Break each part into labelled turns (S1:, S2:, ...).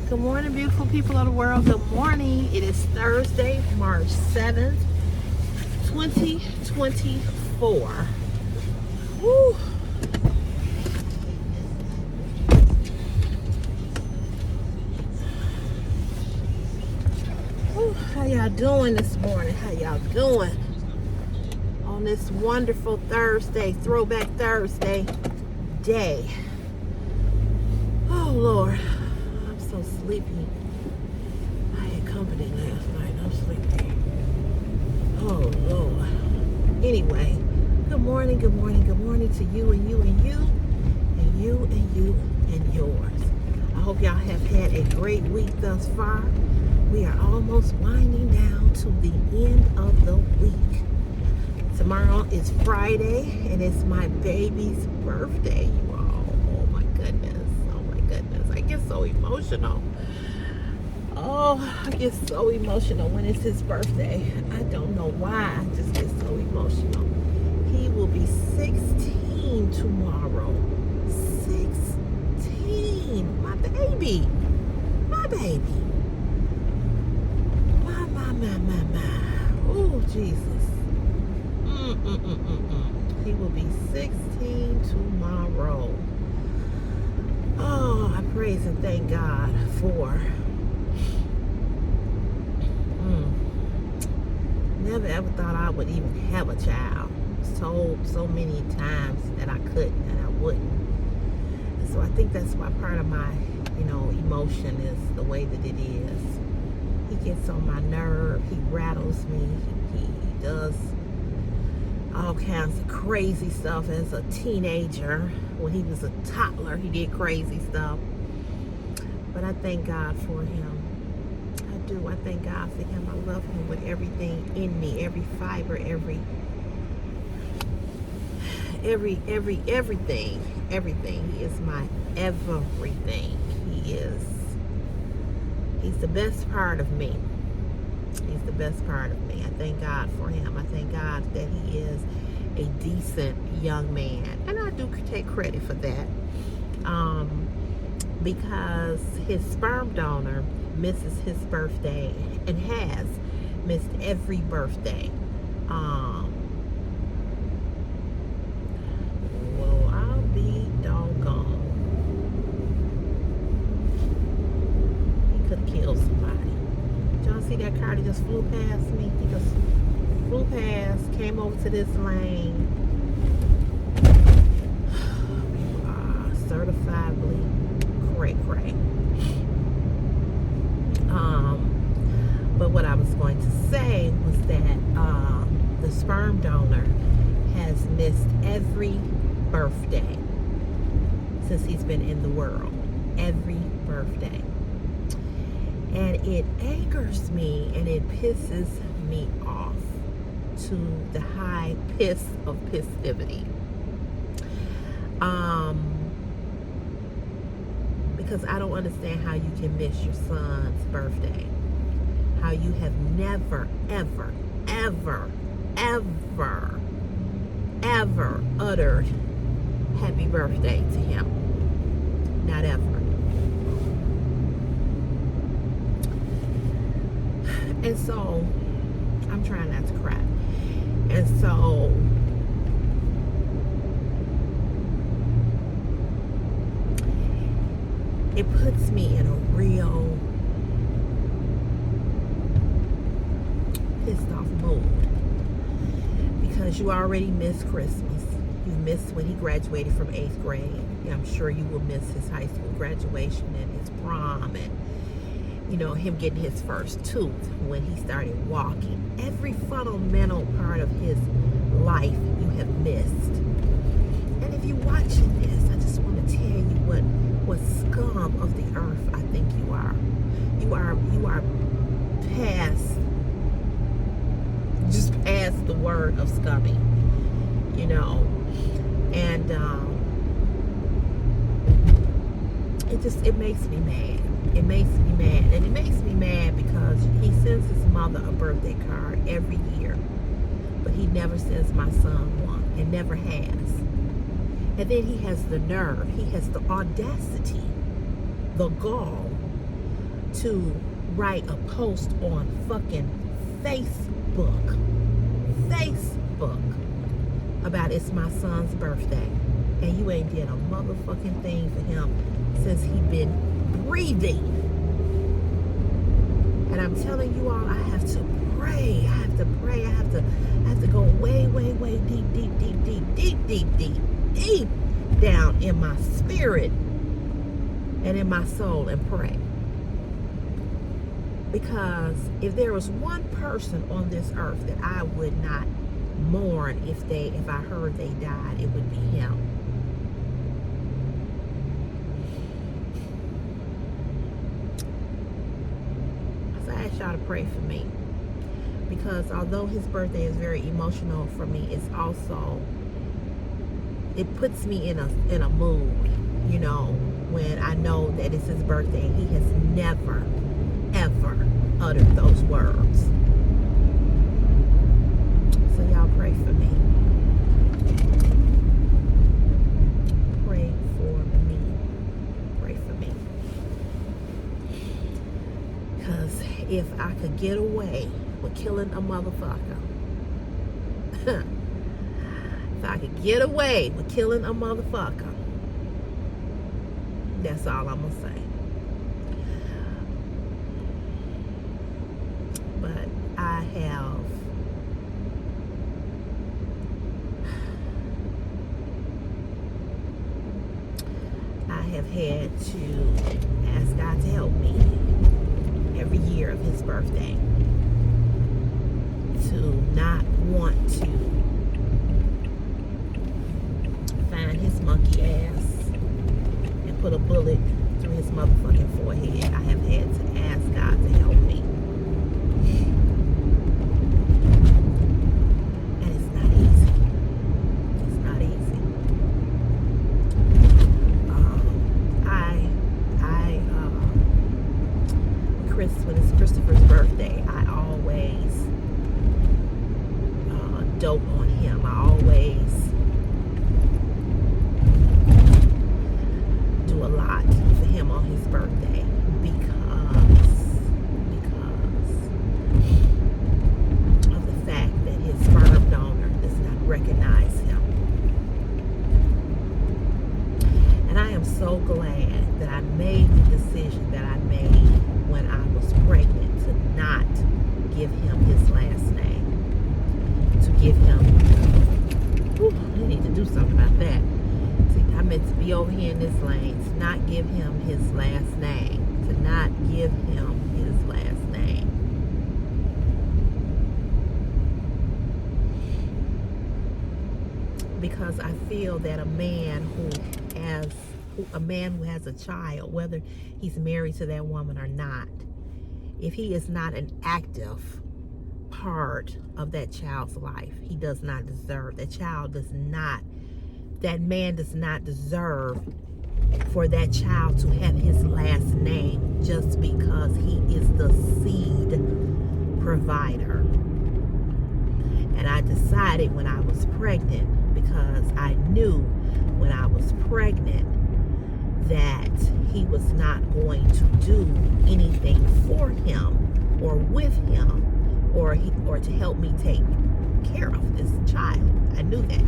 S1: Good morning, beautiful people of the world. Good morning. It is Thursday, March 7th, 2024. Woo. Woo. How y'all doing this morning? How y'all doing on this wonderful Thursday, Throwback Thursday day? Oh, Lord. I'm so sleepy. I had company last night. I'm sleepy. Oh, Lord. Anyway, good morning, good morning, good morning to you and you and you and you and you and yours. I hope y'all have had a great week thus far. We are almost winding down to the end of the week. Tomorrow is Friday, and it's my baby's birthday, you all. Oh, my goodness. Oh, my goodness. I get so emotional. Oh, I get so emotional when it's his birthday. I don't know why. I just get so emotional. He will be 16 tomorrow. 16. My baby. My baby. My. Oh, Jesus. He will be 16 tomorrow. Oh, I praise and thank God for never ever thought I would even have a child. So many times that I couldn't and I wouldn't. And so I think that's why part of my, emotion is the way that it is. He gets on my nerve. He rattles me. He does all kinds of crazy stuff as a teenager. When he was a toddler, he did crazy stuff. But I thank God for him. I do. I thank God for him. I love him with everything in me, every fiber, everything. He is my everything. He's the best part of me. He's the best part of me. I thank God for him. I thank God that he is a decent young man. And I do take credit for that. Because his sperm donor misses his birthday and has missed every birthday. Well, I'll be doggone. He could have killed somebody. Did y'all see that car that just flew past me? He just flew past, came over to this lane. Certifiably cray. But what I was going to say was that the sperm donor has missed every birthday since he's been in the world. Every birthday. And it angers me and it pisses me off to the high piss of pissivity. Because I don't understand how you can miss your son's birthday. How you have never, ever uttered happy birthday to him. Not ever. And so, I'm trying not to cry. And so, it puts me in a real pissed off mood. Because you already missed Christmas. You missed when he graduated from 8th grade. I'm sure you will miss his high school graduation and his prom and him getting his first tooth when he started walking. Every fundamental part of his life you have missed. And if you're watching this, I just want to tell you what scum of the earth I think you are. You are past the word of scummy. And it makes me mad. It makes me mad. And it makes me mad because he sends his mother a birthday card every year. But he never sends my son one. And never has. And then he has the nerve. He has the audacity, the gall to write a post on fucking Facebook about it's my son's birthday, and you ain't did a motherfucking thing for him since he been breathing. And I'm telling you all, I have to pray. I have to pray. I have to go way, way, way deep down in my spirit and in my soul and pray. Because if there was one person on this earth that I would not mourn if I heard they died, it would be him. So I ask y'all to pray for me, because although his birthday is very emotional for me, it's also, it puts me in a mood, you know, when I know that it's his birthday. He has never ever uttered those words. So y'all pray for me. Pray for me. Pray for me. Because if I could get away with killing a motherfucker, if I could get away with killing a motherfucker, that's all I'm gonna say. But I have had to ask God to help me every year of his birthday to not want to find his monkey ass and put a bullet through his motherfucking forehead. I have had to ask God to help me. And it's not easy. It's not easy. When it's Christopher's birthday, I always dote on him. I always do a lot for him on his birthday because of the fact that his sperm donor does not recognize him. And I am so glad that I made the decision that I made when I was pregnant to not give him his last name. To give him, I need to do something about that. See, I meant to be over here in this lane, to not give him his last name. To not give him his last name. Because I feel that a man who has a child, whether he's married to that woman or not, if he is not an active part of that child's life, he does not deserve, that man does not deserve for that child to have his last name just because he is the seed provider. And I decided when I was pregnant, because I knew when I was pregnant that he was not going to do anything for him or with him or to help me take care of this child. I knew that.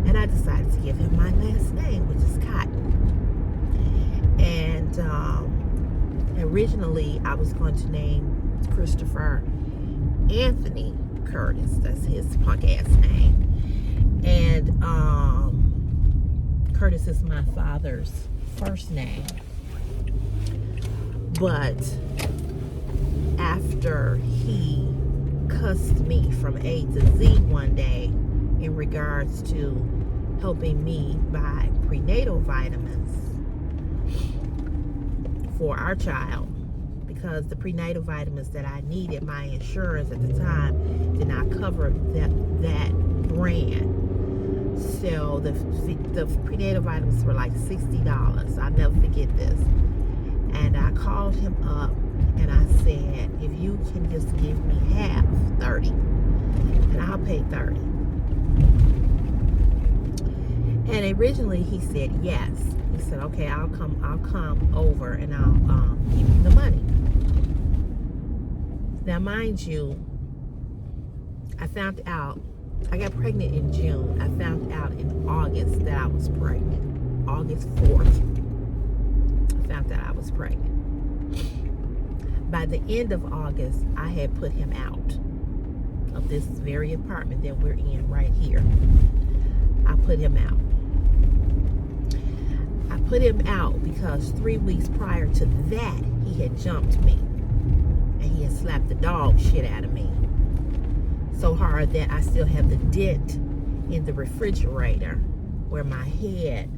S1: And I decided to give him my last name, which is Cotton. And originally I was going to name Christopher Anthony Curtis. That's his punk ass name. And Curtis is my father's first name. But after he cussed me from A to Z one day in regards to helping me buy prenatal vitamins for our child, because the prenatal vitamins that I needed, my insurance at the time did not cover that brand. So the prenatal vitamins were like $60. I'll never forget this. And I called him up and I said, if you can just give me half, 30, and I'll pay 30. And originally he said yes. He said, okay, I'll come over and I'll give you the money. Now, mind you, I found out, I got pregnant in June. I found out in August that I was pregnant. August 4th, I found out I was pregnant. By the end of August, I had put him out of this very apartment that we're in right here. I put him out. I put him out because 3 weeks prior to that, he had jumped me. And he had slapped the dog shit out of me. So hard that I still have the dent in the refrigerator where my head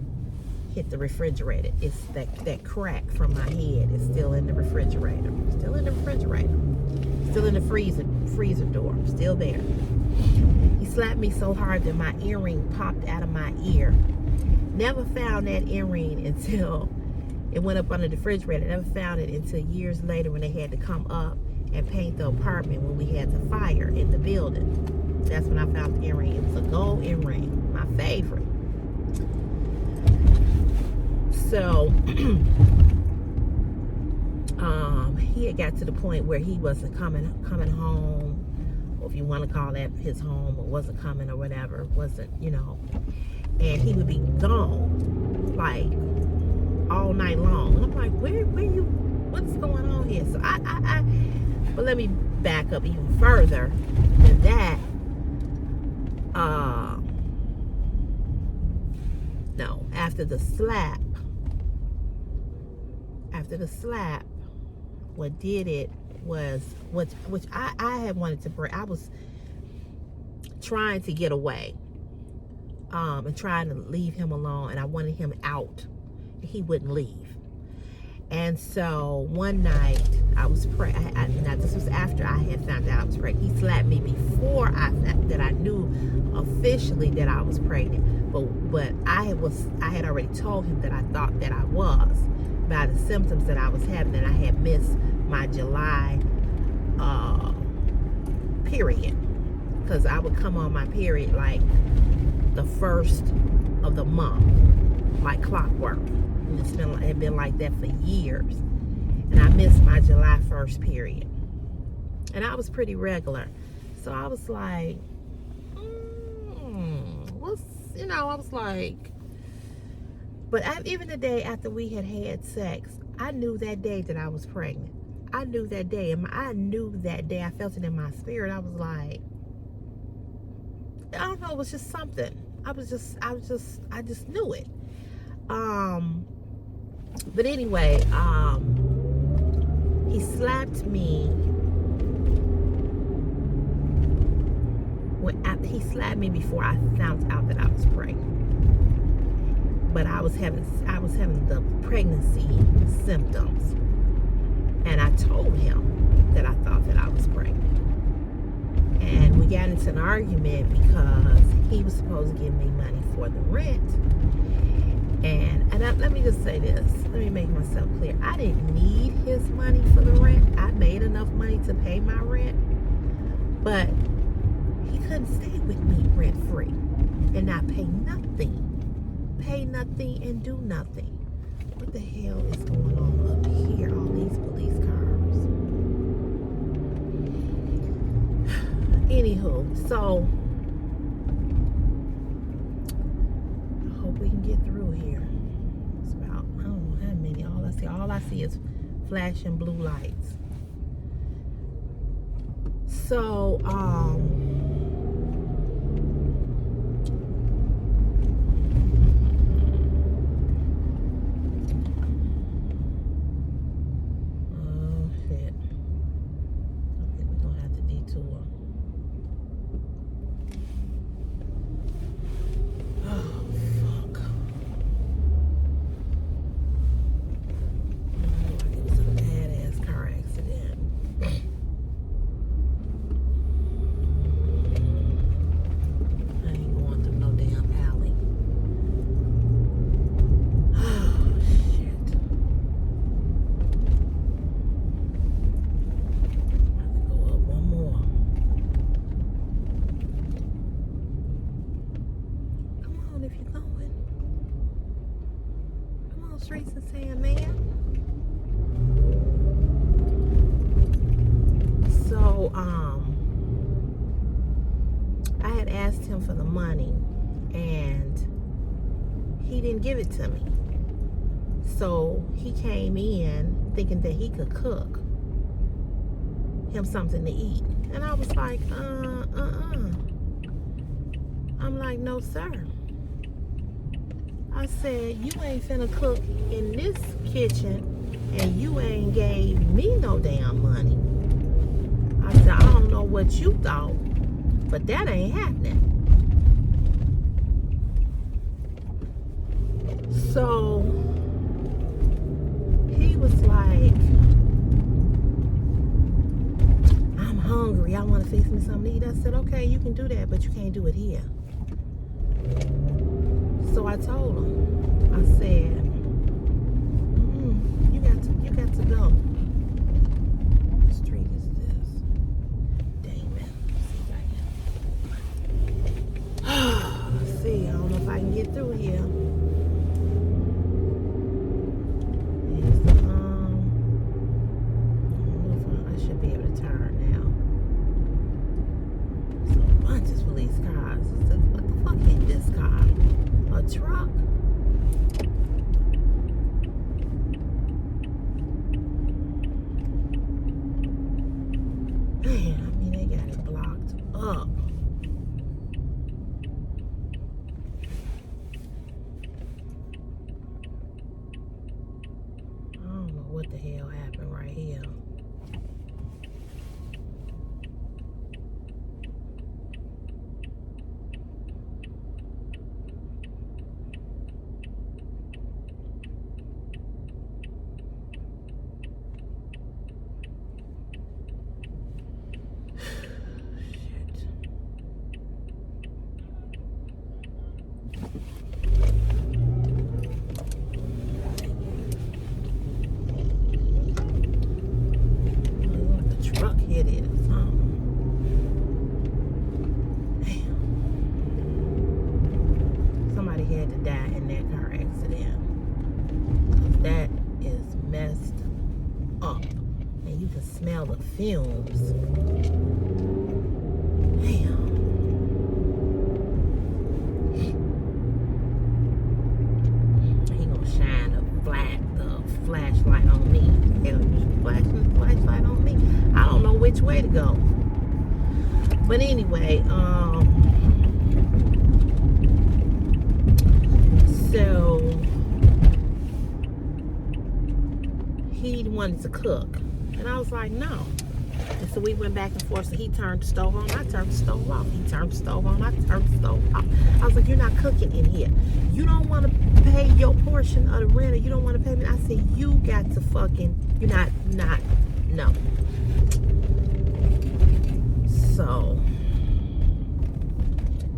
S1: hit the refrigerator. It's that crack from my head is still in the refrigerator. Still in the refrigerator. Still in the freezer door. Still there. He slapped me so hard that my earring popped out of my ear. Never found that earring until it went up under the refrigerator. Never found it until years later when they had to come up and paint the apartment when we had the fire in the building. That's when I found the earring. It was a gold earring, my favorite. So he had got to the point where he wasn't coming home, or if you want to call that his home, or wasn't coming or whatever, wasn't, and he would be gone like all night long. And I'm like, where you, what's going on here? So but let me back up even further than that. No, after the slap, what did it was, which I had wanted to break. I was trying to get away, and trying to leave him alone, and I wanted him out. He wouldn't leave. And so one night I was pregnant. Now this was after I had found out I was pregnant. He slapped me before I knew officially that I was pregnant. But I had already told him that I thought that I was, by the symptoms that I was having, and I had missed my July period, because I would come on my period like the first of the month, like clockwork. And it had been like that for years, and I missed my July 1st period, and I was pretty regular. So I was like, I was like, but even the day after we had sex, I knew that day that I was pregnant. I knew that day, and I knew that day. I felt it in my spirit. I was like, I don't know, it was just something. I just knew it. But anyway, he slapped me. He slapped me before I found out that I was pregnant. But I was having the pregnancy symptoms, and I told him that I thought that I was pregnant. And we got into an argument because he was supposed to give me money for the rent. And let me just say this. Let me make myself clear. I didn't need his money for the rent. I made enough money to pay my rent. But he couldn't stay with me rent free and not pay nothing. Pay nothing and do nothing. What the hell is going on up here? All these police cars. Anywho, so I hope we can get through here. It's about, I don't know how many. All I see is flashing blue lights. So, money, and he didn't give it to me. So he came in thinking that he could cook him something to eat. And I was like, I'm like, no, sir. I said, you ain't finna cook in this kitchen, and you ain't gave me no damn money. I said, I don't know what you thought, but that ain't happening. So he was like, I'm hungry, I want to fix me something to eat. I said, okay, you can do that, but you can't do it here. So I told him, I said, you got to go. What street is this? Damn it. Let's see, I don't know if I can get through here. Here's the, I should be able to turn now. So a bunch of police cars. What the fuck hit this car? A truck? Man, I mean, they got it blocked up. I don't know what the hell happened right here. Smell the fumes. Damn. He gonna shine the flashlight on me. Hell, you flashing the flashlight on me. I don't know which way to go. But anyway, so he wanted to cook. And I was like, no. And so we went back and forth. So he turned the stove on. I turned the stove off. He turned the stove on. I turned the stove off. I was like, you're not cooking in here. You don't want to pay your portion of the rent, or you don't want to pay me. I said, you got to fucking, you're not, no. So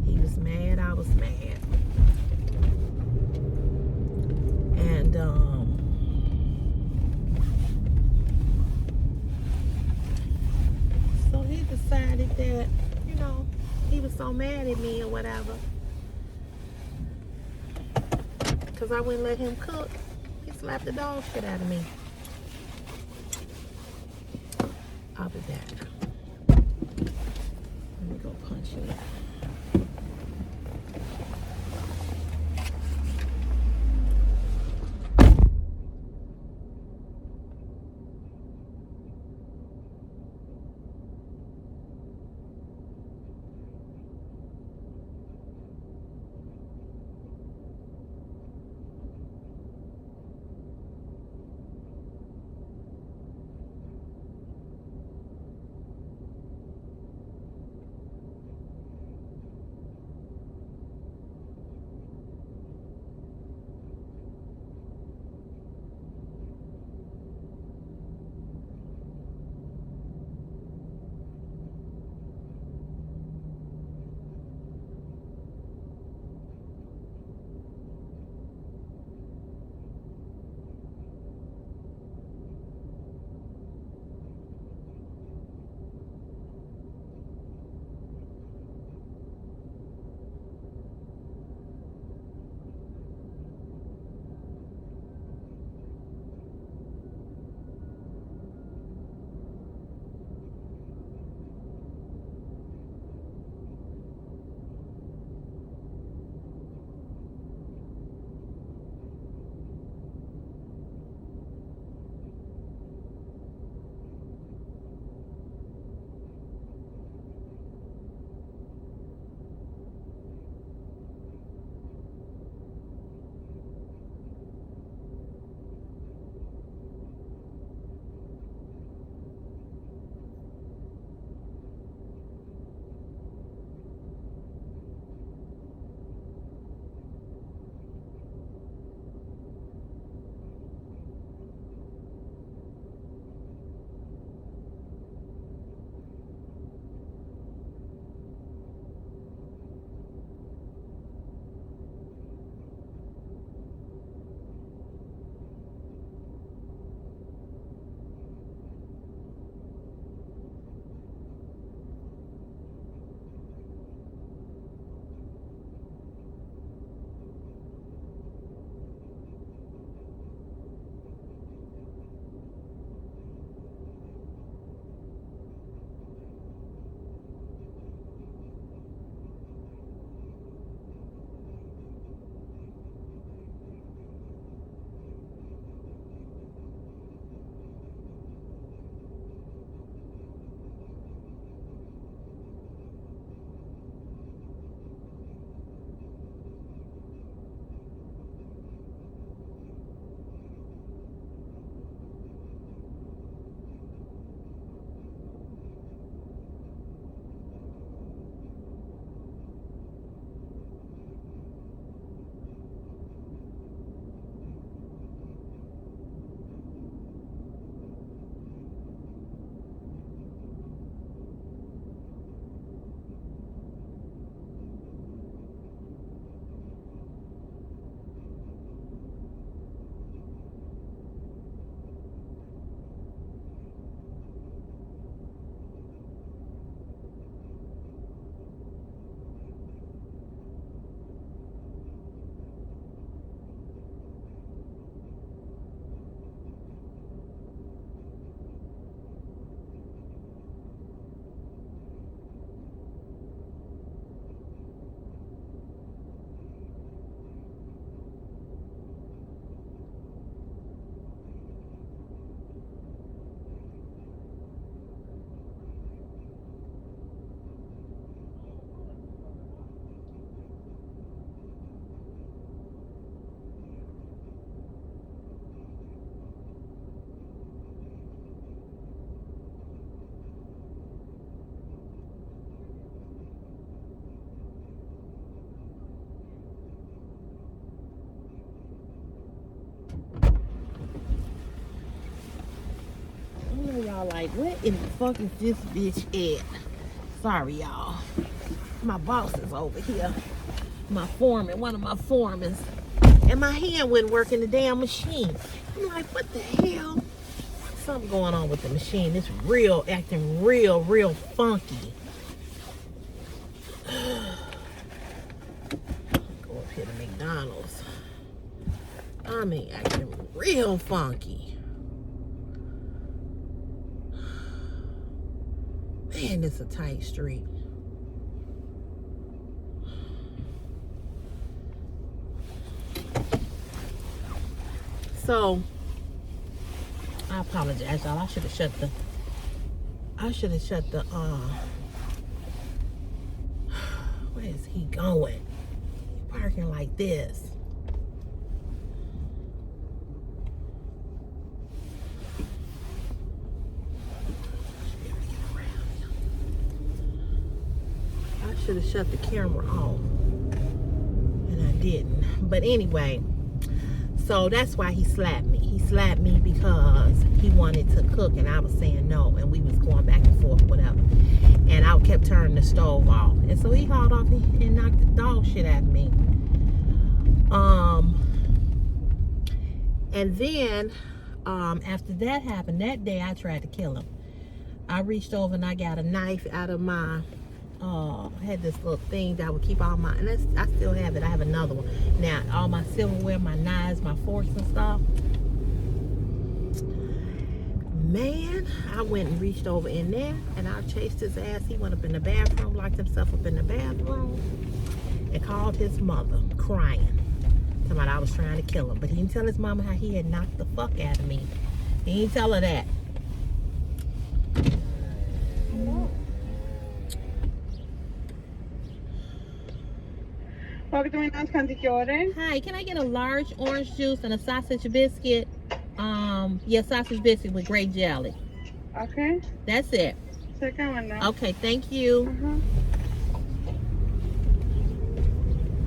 S1: he was mad. I was mad. And, so he decided that, you know, he was so mad at me or whatever, because I wouldn't let him cook. He slapped the dog shit out of me. I'll be back. Let me go punch it. like, what in the fuck is this bitch at? Sorry, y'all. My boss is over here. My foreman, one of my foremans. And my hand wouldn't work in the damn machine. I'm like, what the hell? Something going on with the machine. It's acting real funky. Go up here to McDonald's. I mean, acting real funky. Man, it's a tight street. So, I apologize, y'all. I should have shut the, where is he going? Parking like this. I should have shut the camera off, and I didn't. But anyway, so that's why he slapped me. He slapped me because he wanted to cook, and I was saying no, and we was going back and forth, whatever. And I kept turning the stove off, and so he hauled off and knocked the dog shit out of me. And then after that happened, that day I tried to kill him. I reached over and I got a knife out of my I had this little thing that would keep all my, and I still have it. I have another one now. All my silverware, my knives, my forks and stuff. Man, I went and reached over in there, and I chased his ass. He went up in the bathroom, locked himself up in the bathroom, and called his mother, crying, talking about I was trying to kill him. But he didn't tell his mama how he had knocked the fuck out of me. He didn't tell her that.
S2: Hi, can
S1: I get a large orange juice and a sausage biscuit? Yeah, sausage biscuit with grape jelly.
S2: Okay.
S1: That's it.
S2: Second one now.
S1: Okay, thank you.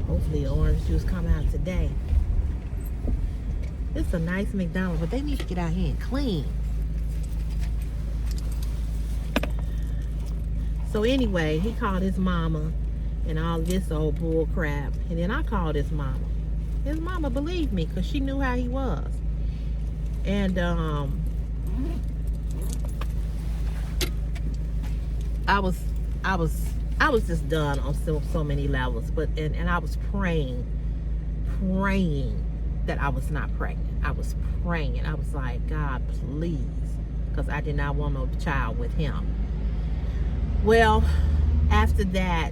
S1: Hopefully the orange juice come out today. It's a nice McDonald's, but they need to get out here and clean. So anyway, he called his mama and all this old bull crap. And then I called his mama. His mama believed me because she knew how he was. And I was just done on so many levels. But and I was praying that I was not pregnant. I was praying. I was like, God, please, because I did not want no child with him. Well, after that,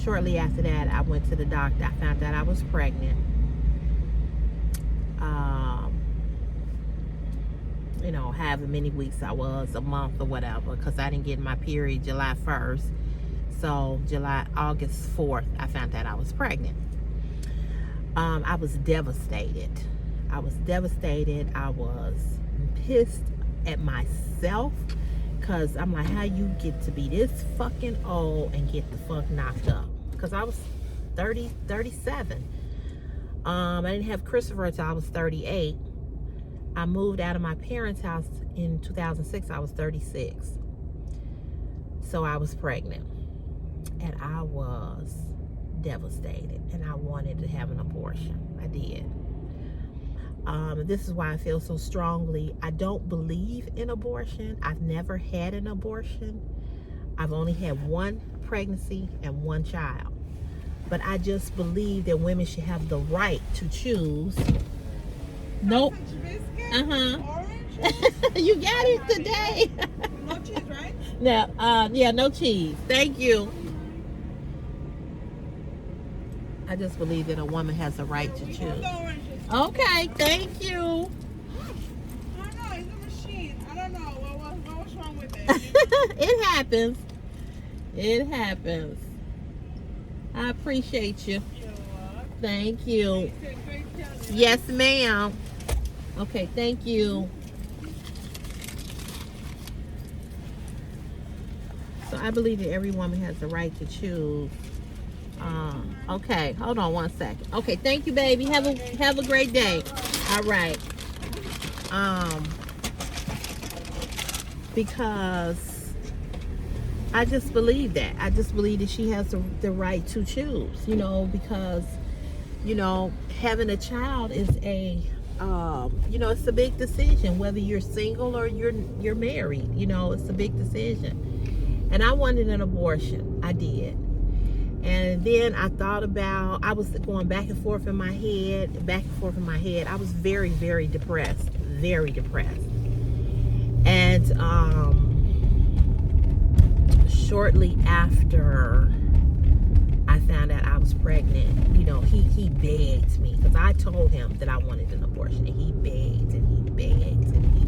S1: shortly after that, I went to the doctor. I found out I was pregnant. You know, however many weeks I was, a month or whatever, because I didn't get my period July 1st. So August 4th, I found out I was pregnant. I was devastated. I was pissed at myself. Because I'm like, how you get to be this fucking old and get the fuck knocked up? Because I was 37. I didn't have Christopher until I was 38. I moved out of my parents' house in 2006. I was 36. So I was pregnant. And I was devastated. And I wanted to have an abortion. I did. This is why I feel so strongly. I don't believe in abortion. I've never had an abortion. I've only had one pregnancy and one child. But I just believe that women should have the right to choose. Nope. You got it today.
S2: No cheese, right?
S1: No, yeah, no cheese. Thank you. I just believe that a woman has the right to choose. Okay, thank you.
S2: I don't know, it's a machine. I don't know what was wrong with it.
S1: It happens. It happens. I appreciate you. Thank you. Yes, ma'am. Okay, thank you. So I believe that every woman has the right to choose. Okay, hold on one second. Okay, thank you, baby. Have a great day. All right. because I just believe that. I just believe that she has the right to choose, because, having a child is it's a big decision, whether you're single or you're married. It's a big decision. And I wanted an abortion. I did. And then I thought about, I was going back and forth in my head. I was very, very depressed. Very depressed. And shortly after I found out I was pregnant, he begged me, because I told him that I wanted an abortion, and he begged and he begged and he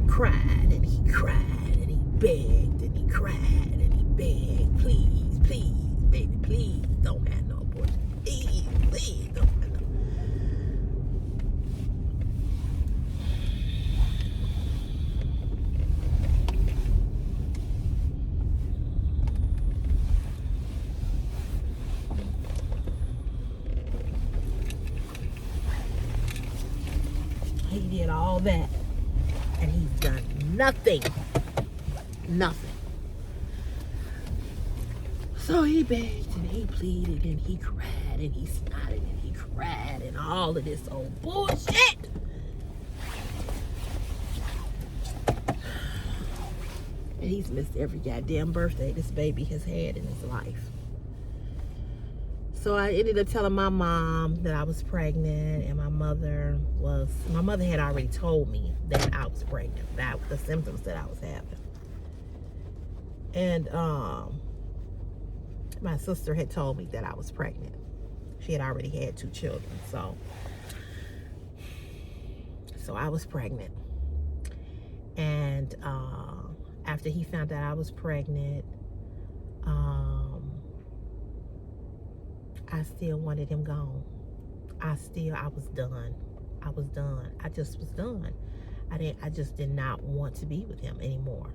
S1: cried and he cried and he begged and he cried and he begged, please, please, baby, please don't have no abortion, please, please don't have no. He did all that, and he's done nothing. So he begged and he pleaded and he cried and he snotted and he cried and all of this old bullshit. And he's missed every goddamn birthday this baby has had in his life. So I ended up telling my mom that I was pregnant, and my mother had already told me that I was pregnant, that the symptoms that I was having. And my sister had told me that I was pregnant. She had already had 2 children, so I was pregnant. And after he found out I was pregnant, I still wanted him gone. I was done. I just was done. I just did not want to be with him anymore,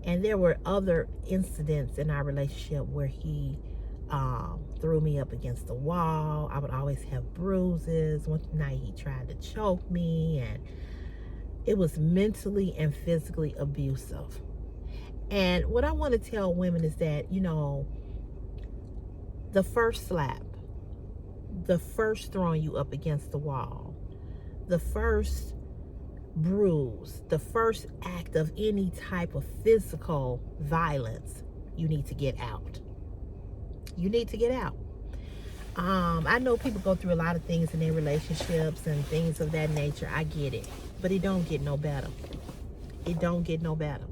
S1: And there were other incidents in our relationship where he threw me up against the wall. I would always have bruises. One night he tried to choke me, and it was mentally and physically abusive. And what I want to tell women is that, the first slap, the first throwing you up against the wall, the first bruise, the first act of any type of physical violence, you need to get out. You need to get out. I know people go through a lot of things in their relationships and things of that nature. I get it. But it don't get no better. It don't get no better.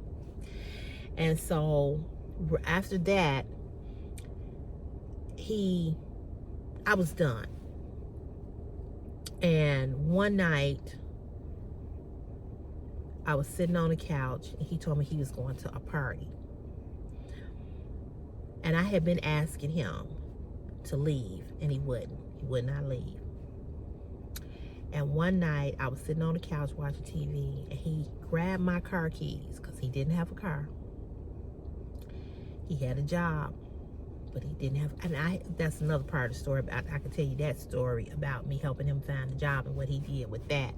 S1: And so after that, I was done. And one night, I was sitting on the couch, and he told me he was going to a party. And I had been asking him to leave, and he wouldn't. He would not leave. And one night, I was sitting on the couch watching TV, and he grabbed my car keys, because he didn't have a car. He had a job, but he didn't have, and that's another part of the story. I can tell you that story about me helping him find a job and what he did with that.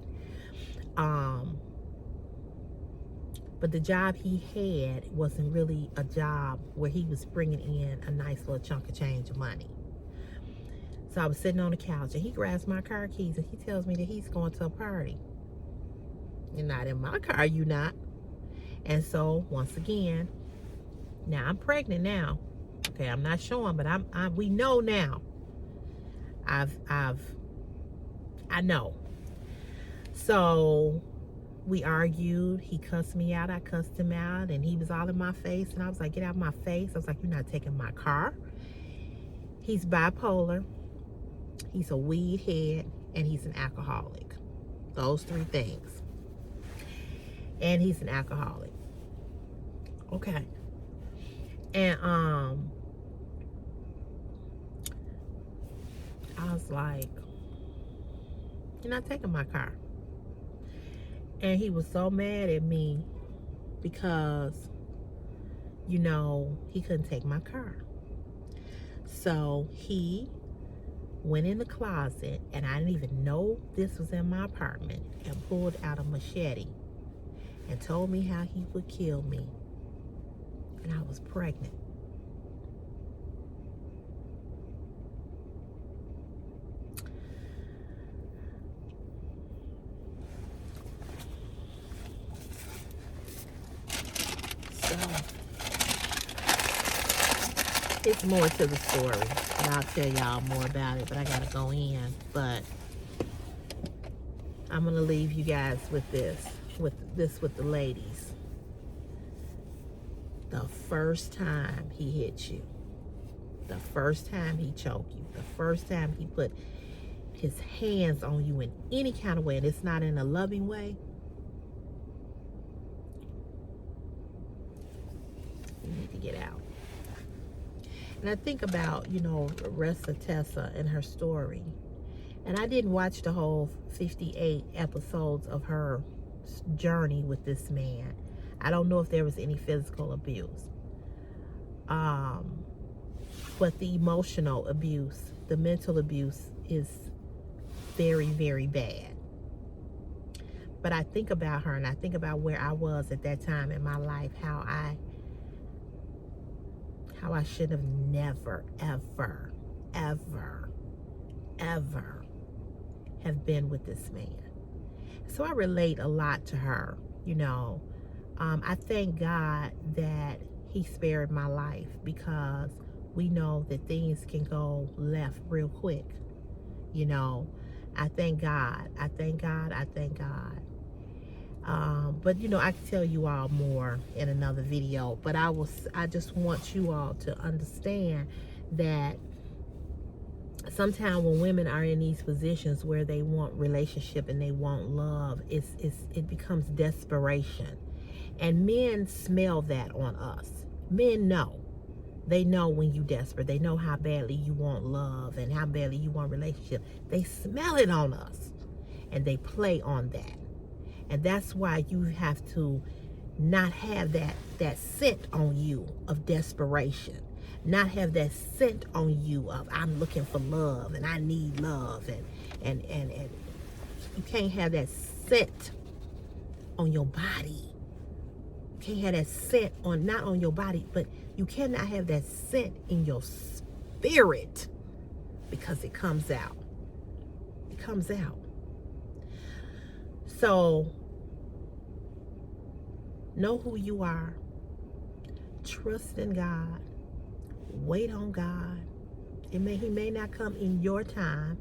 S1: But the job he had wasn't really a job where he was bringing in a nice little chunk of change of money. So I was sitting on the couch, and he grabs my car keys, and he tells me that he's going to a party. You're not in my car, you not. And so once again, now I'm pregnant now. Okay, I'm not showing, but we know now. I know. So we argued. He cussed me out. I cussed him out, and he was all in my face. And I was like, get out of my face. I was like, you're not taking my car. He's bipolar. He's a weed head, and he's an alcoholic. Those 3 things. And he's an alcoholic. Okay. And I was like, you're not taking my car. And he was so mad at me because, he couldn't take my car. So he went in the closet, and I didn't even know this was in my apartment, and pulled out a machete and told me how he would kill me. And I was pregnant. So, it's more to the story. And I'll tell y'all more about it, but I gotta go in. But I'm gonna leave you guys with this, with the ladies. The first time he hit you, the first time he choked you, the first time he put his hands on you in any kind of way, and it's not in a loving way, you need to get out. And I think about, Ressa Tessa and her story. And I didn't watch the whole 58 episodes of her journey with this man. I don't know if there was any physical abuse. But the emotional abuse, the mental abuse is very, very bad. But I think about her, and I think about where I was at that time in my life, how I should have never, ever, ever, ever have been with this man. So I relate a lot to her, I thank God that he spared my life, because we know that things can go left real quick. I thank God. I thank God. I thank God. But I can tell you all more in another video. But I just want you all to understand that sometimes when women are in these positions where they want relationship and they want love, it becomes desperation. And men smell that on us. Men know. They know when you're desperate. They know how badly you want love and how badly you want relationship. They smell it on us. And they play on that. And that's why you have to not have that scent on you of desperation. Not have that scent on you of I'm looking for love and I need love. And you can't have that scent on your body. You can't have that scent not on your body, but you cannot have that scent in your spirit, because it comes out. It comes out. So, know who you are. Trust in God. Wait on God. He may not come in your time,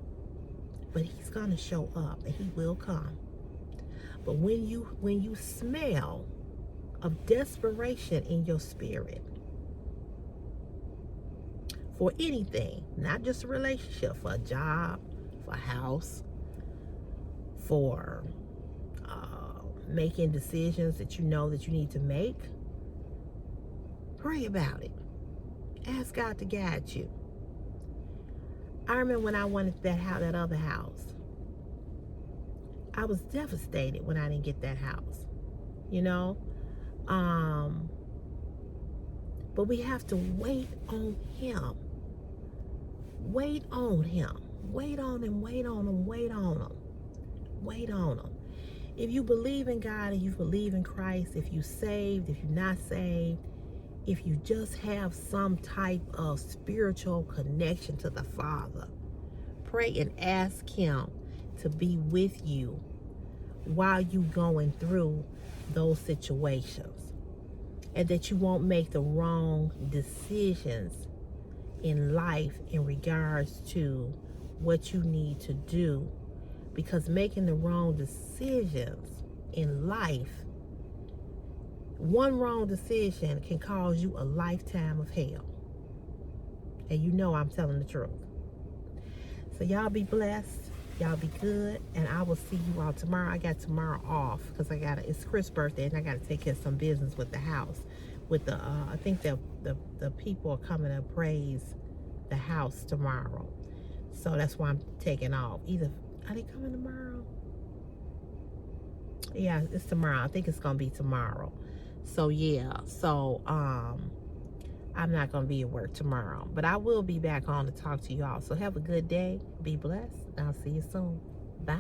S1: but he's going to show up, and he will come. But when you smell of desperation in your spirit for anything, not just a relationship, for a job, for a house, for making decisions that you know that you need to make, pray about it. Ask God to guide you. I remember when I wanted that other house, I was devastated when I didn't get that house, but we have to wait on him. Wait on him. Wait on him, wait on him, wait on him. Wait on him. If you believe in God and you believe in Christ, if you're saved, if you're not saved, if you just have some type of spiritual connection to the Father, pray and ask him to be with you while you're going through those situations, and that you won't make the wrong decisions in life in regards to what you need to do, because making the wrong decisions in life, one wrong decision can cause you a lifetime of hell. And I'm telling the truth. So y'all be blessed. Y'all be good. And I will see you all tomorrow. I got tomorrow off because it's Chris' birthday and I got to take care of some business with the house. With the, I think the people are coming to appraise the house tomorrow. So that's why I'm taking off. Are they coming tomorrow? Yeah, it's tomorrow. I think it's going to be tomorrow. So yeah, I'm not going to be at work tomorrow, but I will be back on to talk to y'all. So have a good day. Be blessed. I'll see you soon. Bye.